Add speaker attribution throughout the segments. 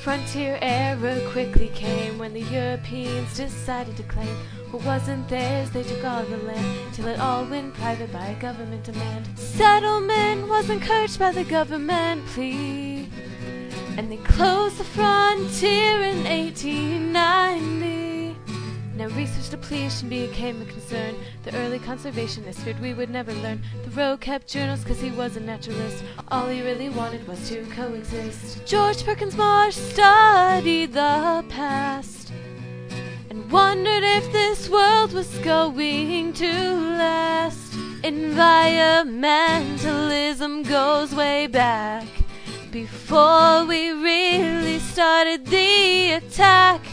Speaker 1: frontier era quickly came when the Europeans decided to claim what wasn't theirs. They took all the land till it all went private by government demand. Settlement was encouraged by the government plea, and they closed the frontier in 1890. Now research depletion became a concern. The early conservationists feared we would never learn. Thoreau kept journals cause he was a naturalist. All he really wanted was to coexist. George Perkins Marsh studied the past and wondered if this world was going to last. Environmentalism goes way back, before we really started the attack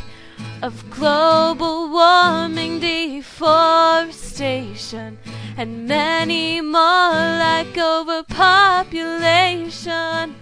Speaker 1: of global warming, deforestation, and many more like overpopulation.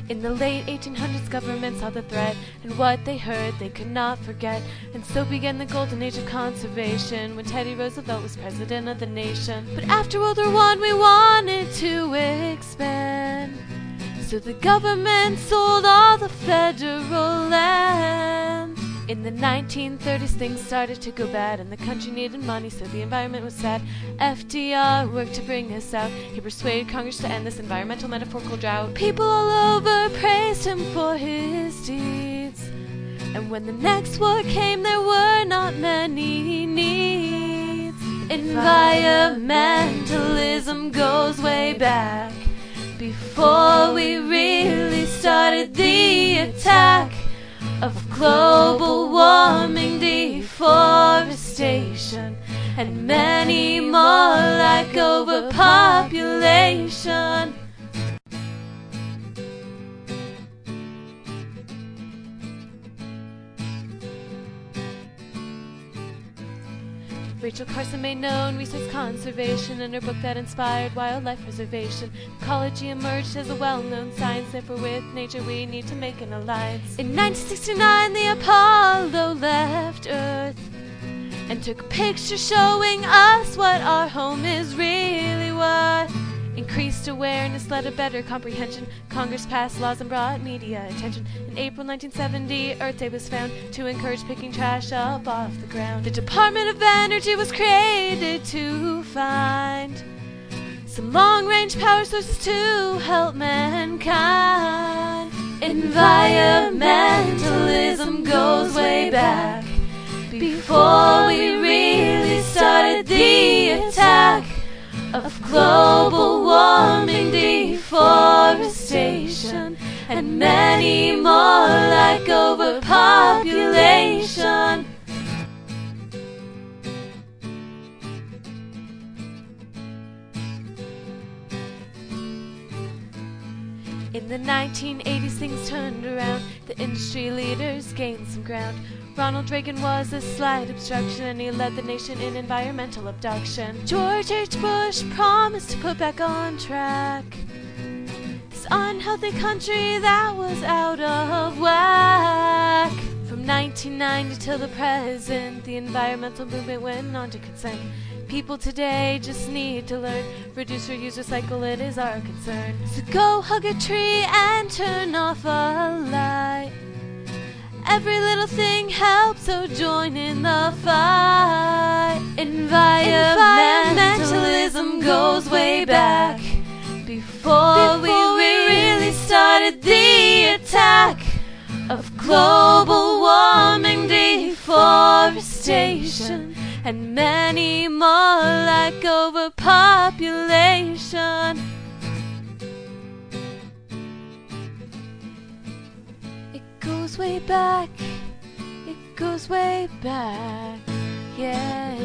Speaker 1: In the late 1800s, government saw the threat, and what they heard they could not forget. And so began the golden age of conservation, when Teddy Roosevelt was president of the nation. But after World War I, we wanted to expand, so the government sold all the federal land. In the 1930s, things started to go bad, and the country needed money, so the environment was sad. FDR worked to bring us out. He persuaded Congress to end this environmental metaphorical drought. People all over praised him for his deeds, and when the next war came, there were not many needs. Environmentalism goes way back, before we really started the attack of global warming, deforestation, and many more like overpopulation. Rachel Carson made known resource conservation in her book that inspired wildlife preservation. Ecology emerged as a well-known science, therefore with nature we need to make an alliance. In 1969, the Apollo left Earth and took a picture showing us what our home is really worth. Increased awareness led to better comprehension. Congress passed laws and brought media attention. In April 1970, Earth Day was found to encourage picking trash up off the ground. The Department of Energy was created to find some long-range power sources to help mankind. Environmentalism goes way back, before we really started the attack of global warming, deforestation, and many more like overpopulation. In the 1980s, things turned around. The industry leaders gained some ground. Ronald Reagan was a slight obstruction, and he led the nation in environmental abduction. George H. Bush promised to put back on track this unhealthy country that was out of whack. From 1990 till the present, the environmental movement went on to consent. People today just need to learn, reduce, reuse, recycle, it is our concern. So go hug a tree and turn off a light. Every little thing helps, so join in the fight. Environmentalism goes way back, before we really started the attack of global warming, deforestation, and many more like overpopulation. It goes way back, it goes way back, yeah.